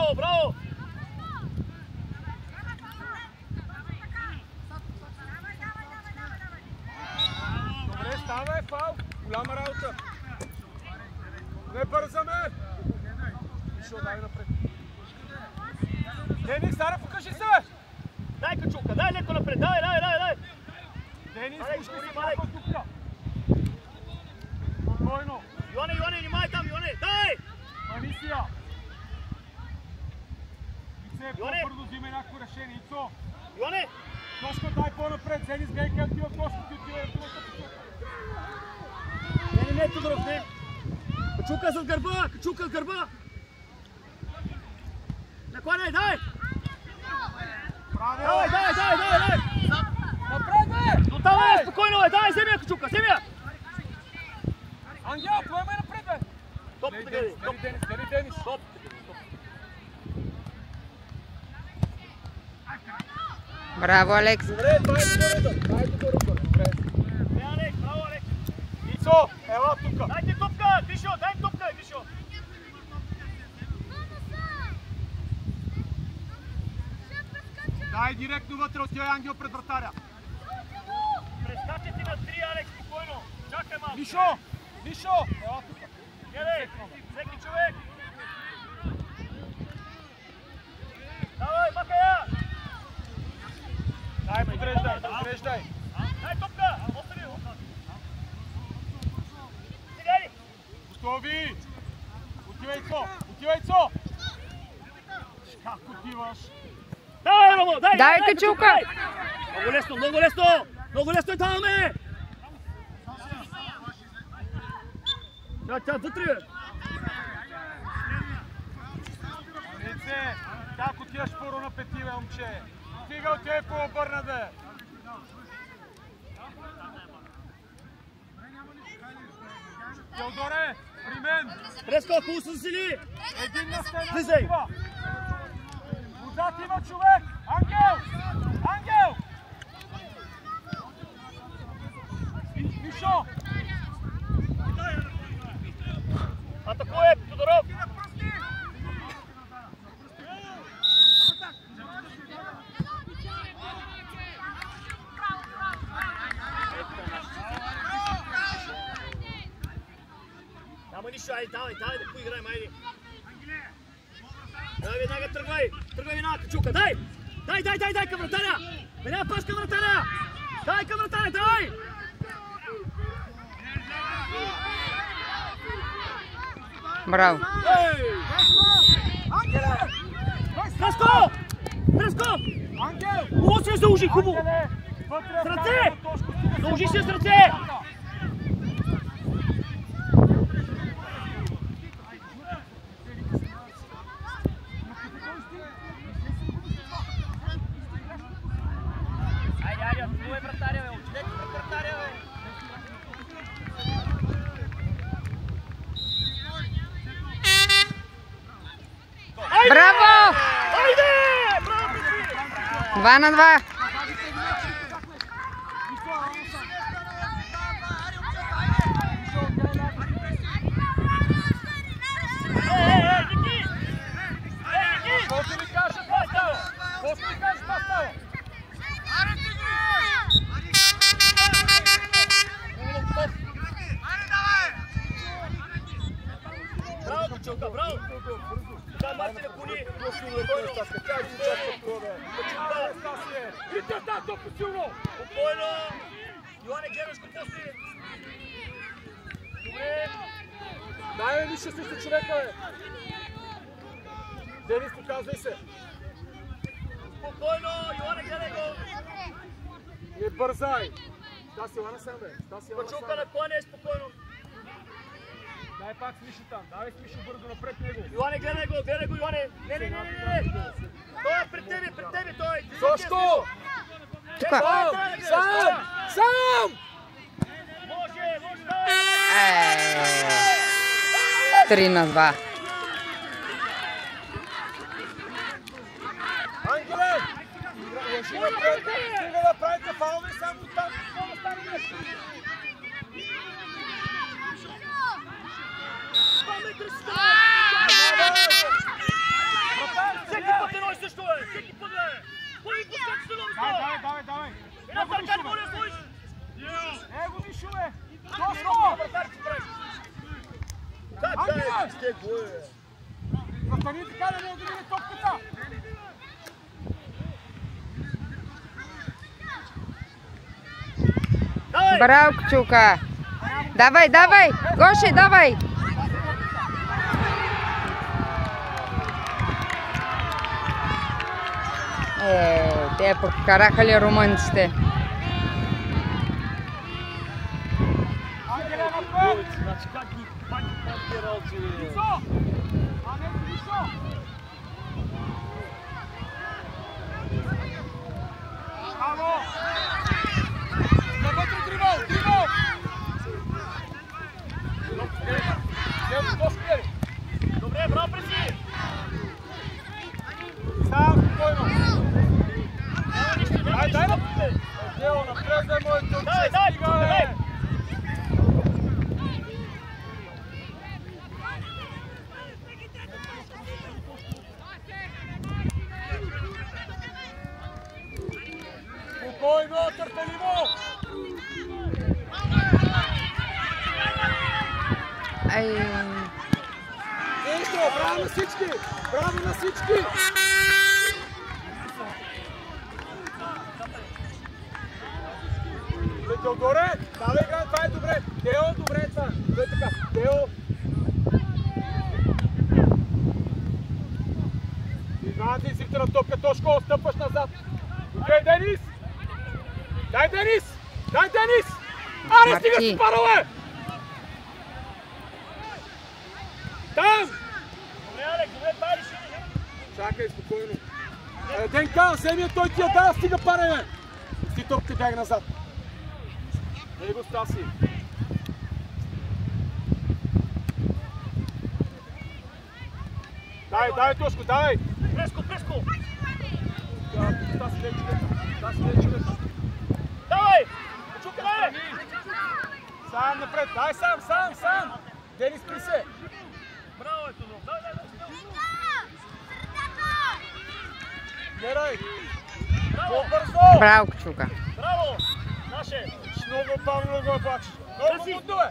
браво, браво! Добре, ставай, фал! Голяма работа! Не бързаме! Мишо, дай напред. Денис, Сара, покажи се! Дай Качулка, дай леко напред, дай! Денис, пушка се малко тук! Спокойно! Йоане, внимай там, Йоане, дай! Анисия! Ице, по-бързо взима някакво решение, Ицо! Йоане! Тошко, дай по-напред, Денис, гледай как отива Тошко, ти отива в другата посока. Не, Тодоров, не! Качулка с гърба! Накланяй, дай! Браво! Дай! Напред, бе! До там е, спокойно, бе! Дай, вземи я, Качулка, вземи я! Ангел, поемай напред, бе! Топката гледай, Дели Денис! Браво, Алекс! Добре, това е добре. Не, Алекс, браво, Алекс! Ицо, ела тука! Дайте топка, Вишо, дай топка, Вишо! Дай директно вътре, отивай Ангел пред вратаря. Прескачате на 3, Алекс, спокойно! Чакай малко! Мишо! Ела тука! Гледай, всеки човек! Давай, махай я! Дай, подреждай! Дай топка! Остани! Седели! Готови! Отивай, Цо! Как отиваш? Давай, Ромо! Дай, Качулка! Много лесно е там, бе! Тя вътре! Лице, как отиваш първо на пети, бе, момче? Стига отивай по-обърна, бе! Теодоре, при мен! Преско, хубаво се засили! Един на стена! Влизай! Отзад има човек! Ангел! Мишо! Атакуе, Тодоров! Няма нищо, айде, давай да поиграем, айде! Давай веднага, тръгвай веднага, Качулка, дай към вратаря! Веднага пас към вратаря! Дай към вратаря, дай! Браво! Преско! Ангел! Хубаво се заужи, хубаво! С ръце! Заужи се с ръце! Айде, това е вратаря, бе! Отидете пред вратаря, бе! Браво! Айде! 2 на 2. Ники! Какво ти ми кажеш, това става? Браво, Качулка, браво! Така, Мартина Куни! Спокойно! Йоане, гледаш го после! Добре! Дай ли ще си човека, бе? Денис, показвай се! Спокойно! Йоане, гледай го! Не бързай! Стаси, лана сам, бе! Качулка, накланяй спокойно! Дай пак Смишо там, давай Смишо бързо напред него! Йоане, гледай го, Йоане! Не! Той е пред тебе, той! Сошко! Тука! Сам! Може! 3 на 2. Ангеле! Лъжи напред! Стига да правите фаули само там! Какво да стане нещо? Давай! Една търкани, моля, слуиш! Его, Мишове! Тошко! Застани така, да не отдели топката! Браво, Кучулка! Давай! Гоше, давай! Те покараха ли румънците? Ангеле, напред! Значи как ги панкералци? Мишо! Мишо! Браво! Навътре дрибъл! Добре, браво, преси! Сам, спокойно! Дай напред! Дело, напред за моето отче! Дай! Спокойно, търпеливо! Нещо, браво на всички! Браво на всички! Теодоре, давай игра, това е добре! Тео, добре това! Той е така, Тео! Изманате изрите на топка, Тошко, стъпваш назад! Окей, Денис! Дай Денис! Аре, стига с парове! Там! Добре, Алекс, добре, дай решение! Чакай, спокойно. Денка, вземи той ти я дава, стига паре, бе! Си топка, бяг назад. Дай го, Стаси. Дай, Тошко, дай! Преско! Стаси, дай човек. Давай! Чука, дай! Сам напред, дай сам! Денис, при се! Браво е това! Гледай! Браво! По-бързо! Браво, Кучулка! Браво! Наше! Много бавно го плачеш! Много мудно е!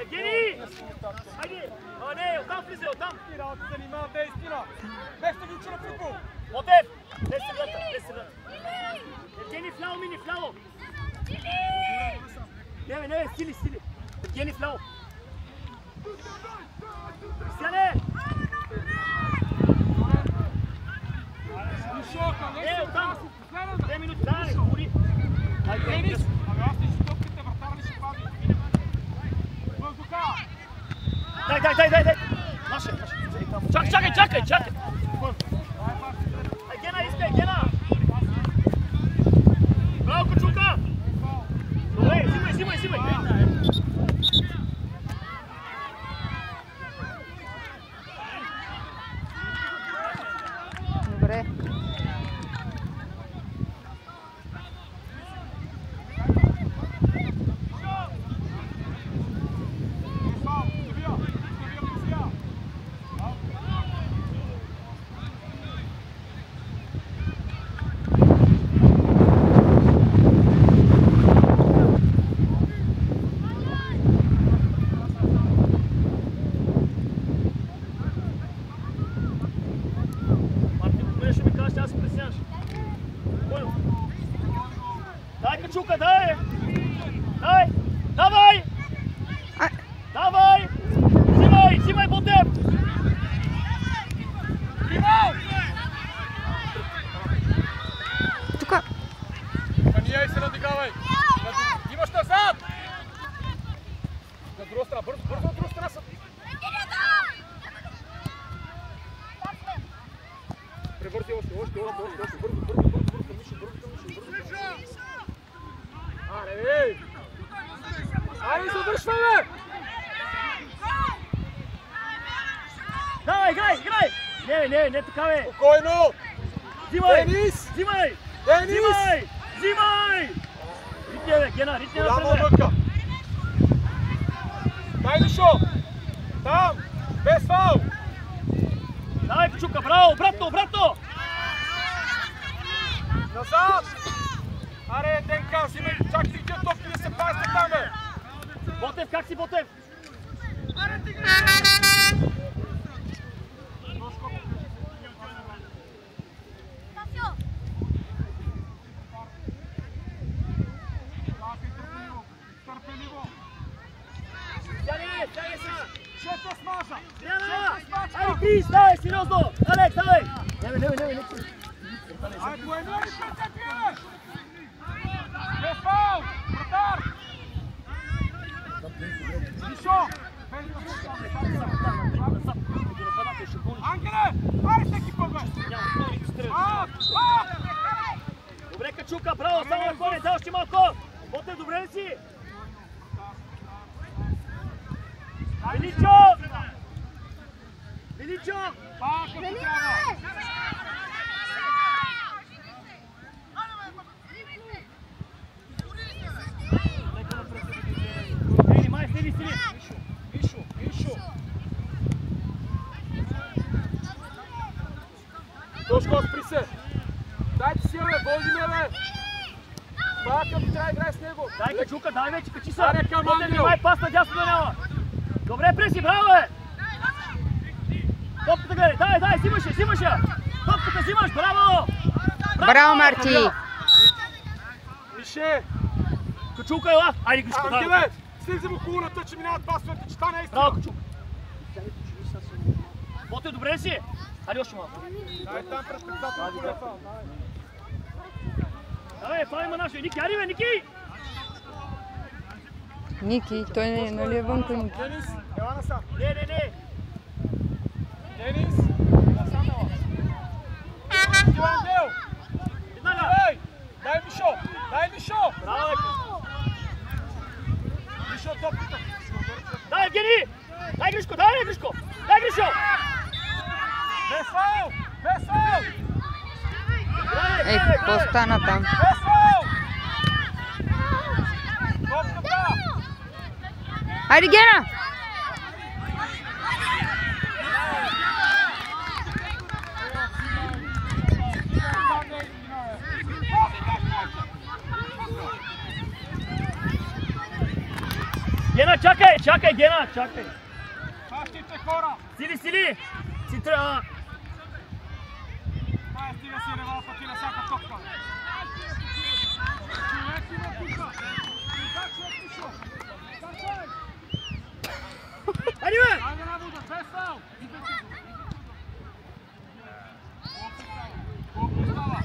Евгений! Хайде! О, не, оттам влизай, оттам! Работа занимава наистина! Бехте ги учи на футбол! Мотев! 10 средата! Евгений, вляво мини, вляво! Не, сили! Евгений, вляво! Кристиане! Оттам! 2 минути, дай, говори! Денис! Аз не си топките, вратар ли ще пади? Въздуха! Дай! Наше! Чакай! Гена, искай, Гена! Браво, Кучулка! Добре, взимай! Добре. Дай, Качука, дай! Давай! Взимай, Ботев! Тука! Кания се надигавай! Имаш назад! На друга страна, бързо, от друга страна са! Превърти още, бързо, Аре, завършваме! Давай, играй! Не, така бе! Спокойно! Денис! Взимай! Ритне, бе, Гена, ритне напред! Голяма лъка! Дай, Мишо! Там! Без фаул! Давай, Качука, браво! Обратно! Назад! Аре, Денка, взимай, чак ти тия топки да се пазите там, бе! Ботев, как си, Ботев? Шето смажа! Айде, Крис, давай, сериозно! Алекс, давай! Леве! Ай, поемляй, ще се пиеш! Без фаул! Вратар! Вишо! Ангеле! Айде всеки пъбе! Добре, Качука, браво, само на коне, дай още малко! Ботев, добре ли си? Величо! Пак, ако трябва! Вишо! Тошко, спри се! Дайте си, бе, води ме, бе! Пак, ако трябва играй с него! Дай, Качука, дай вече, качи се! Аре, към Ботев, Ангел! май пас надясно да няма! Добре, преси, браво, бе! Топката гледай, дай, взимаш я! Топката взимаш, браво! Браво, Марти! Више! Качука, ела! Айде, Гришко, дай! Ангеле! Слизам около на тъча, минават пасовете, че това не е истина! Браво, Качука! Ботев, добре ли си? Айде още малко! Дай там пред председател, около фал, дай! Давай, това има нашия! Ники, ари, бе, Ники! Ники, той не е, нали е вънка Ники? Денис, ела насам! Не! Денис! Насам ела! Ти, Ангел! Веднага! Дай Вишо! Браво, бе! Вишо, топката! Дай, Евгений! Дай, Гришко! Дай, Гришко! Без фаул! Ей, какво стана там? Без фаул! Топката! Айде, Гена! Гена, чакай, Гена, чакай! Пащите хора! Сили! Си трябва! Тая стига си ревал пъти на всяка топка! Човек има тука! Човек пишо! Айде, бе! Айде на вода, без фаул! Колко става?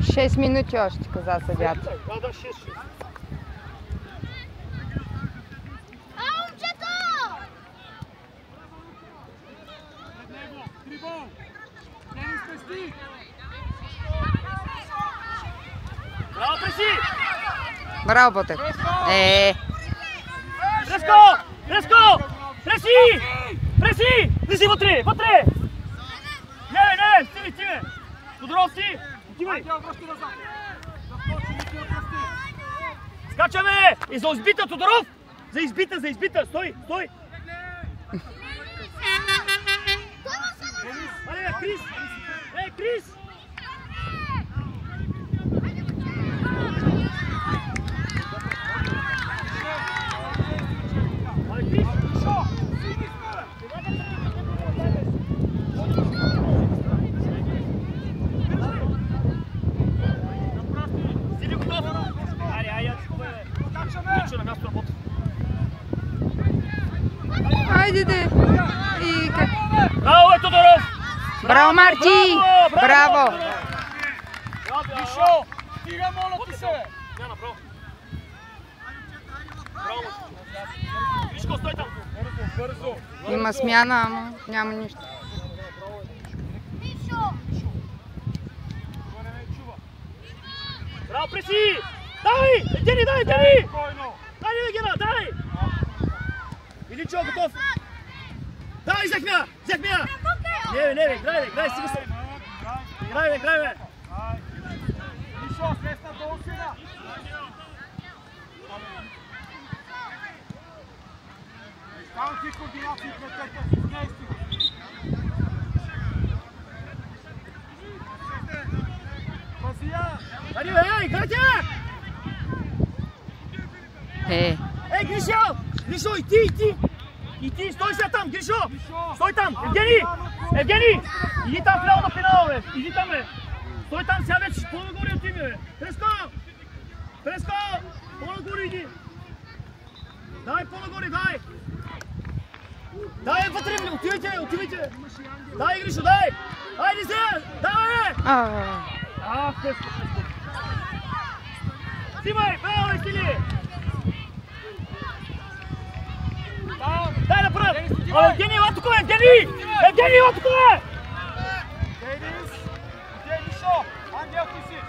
6 минути още, каза съдята. Да, 6. Трибол! Денис пести! Браво, преси! Браво, Ботев! Резко! Преси вътре! Не! Стига! Тодоров си! Отивай! Ангел, връщи назад! Започни Ники да пръсти! Скачаме! И за избита, Тодоров! За избита! Стой! Аре, Крис! Крис! Айде де! Браво, Тодоров! Браво, Марти! Браво! Вишо! Стига, моля ти се, бе! Няма, браво! Вишко, стой там! Бързо! Има смяна, ама няма нищо. Браво, преси! Дай! Гени! Спокойно! Дай, Гена, дай! Величо, готов! Дай, взехме я! Не, играй, стига се! Играй, бе! Вишо, слезна долу сега! Там Държи координация и плетете. Наистина. Пазия! Ей, играйте! Ей, Гришо! Гришо, и ти! И ти, стой сега там, Гришо! Стой там! Евгений! Иди там вляво на пенала, бе! Иди там, бе! Стой там, сега вече по-нагоре отиме, бе! Преско! По-нагоре иди! Дай по-нагоре, дай! Дай вътре, отивайте! Дай, Гришо, дай! Айде се! Давай, бе! Преско! Снимай! Браво, бе, Стили! Дай напред! Евгений, ела тук, Евгений! Евгений, ела тук! Денис! Гришо! Ангел, ти си!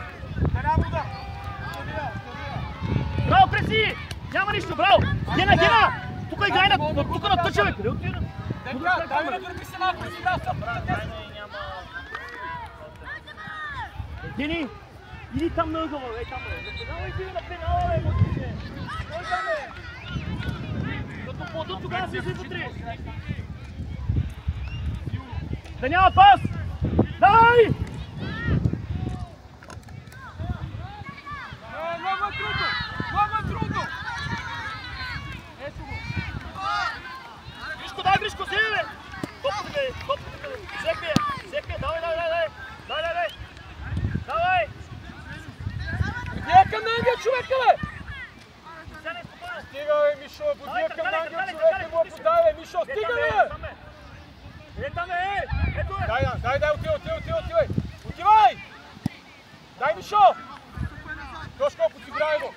Трябва удар! Браво, преси! Няма нищо, браво! Гена! Тук играй тук на тъча, бе! Къде отида? Дека, дай да върви се малко си, да, стоп! Евгений, иди там на ъгъла, бе, там, бе! Давай, иди на пенала, бе, мотише! Стой там, бе! Като по-дъл тогава си вътре! Да няма пас! Дай! Много трудно! Ето го! Гришко, седи, бе! Топката, бе! Взех, давай! Давай! Подия към Ангел, човека, бе! Стига, бе, Мишо, подия към Ангел, човека, му подай, бе, Мишо, стига, бе! Е, там, бе! Ето, бе! Дай, отивай! Отивай! Дай, Мишо! Тошко, подиграй го!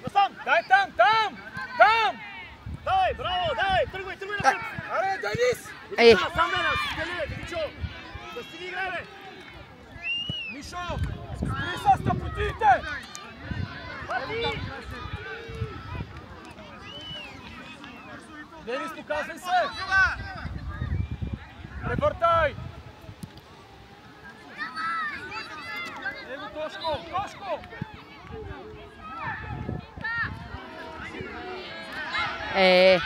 Насам! Дай там! Давай, браво, дай! Тръгвай напред! Аре, Денис! Ей! Сам, бе, стели, Димичо! Да стиги играй, бе! Мишо! Спри с стъпотиите! Пати! Денис, показвай се! Превъртай! Его, Тошко! Е!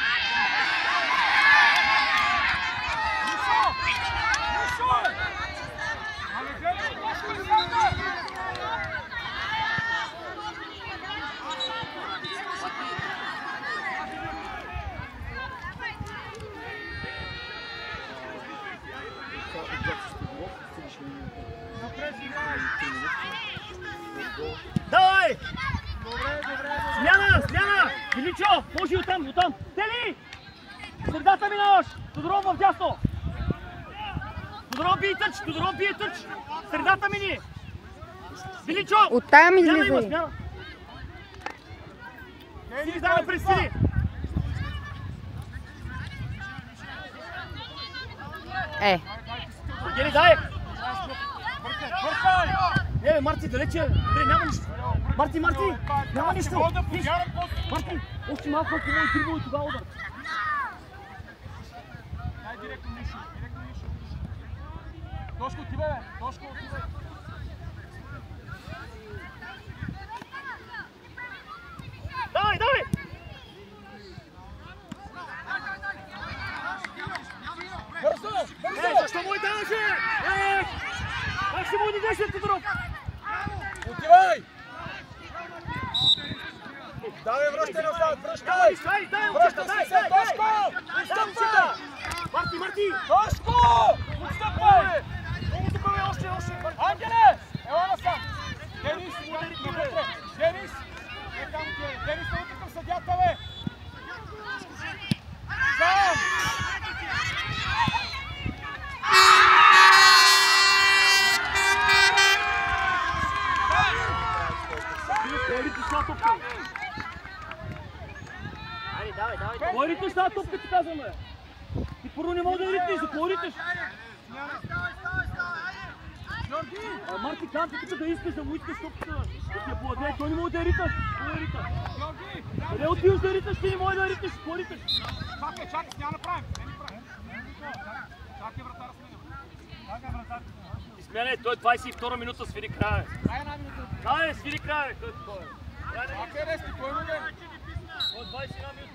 Давай! Смяна! Димичо, може и оттам! Тели! Средата минаваш! Тодоров в дясно! Тодоров бие тъч! Средата мини! Димичо! Оттам излизай! Сили, давай през Сили! Е! Гели, дай! Не, бе, Марти, далече! Добре, няма нищо! Марти! Няма нищо! Марти, още малко, ако мога трибул и тогава удар! Дай директно Мишо! Тошко, отивай, бе! Давай! Бързо! Защо му и даваше? Как ще му дадеш, Тодоров? Отивай! Давай, връщай назад, връщай! Връщай се, Тошко! Отстъпвай! Марти! Тошко! Отстъпвай! Още! Ангеле! Ела насам! Денис, навътре! Денис! Денис, навътре към съдята, бе! Сам! Кой риташ тази топка, ти казваме? Ти първо не мога да ритнеш, за кой риташ? Марти, казвам ти тук да искаш да му искаш топката. Да ти я поладе, той не може да риташ. Кой рита? Къде отиваш да риташ, ти не може да риташ, кой риташ? Чакай, няма направим. Чакай, вратара сменя. Измене, той 22 минута свири края. Дай една минута. Дай, свири края. Чакай, Рести, кой му е? От 21 минута.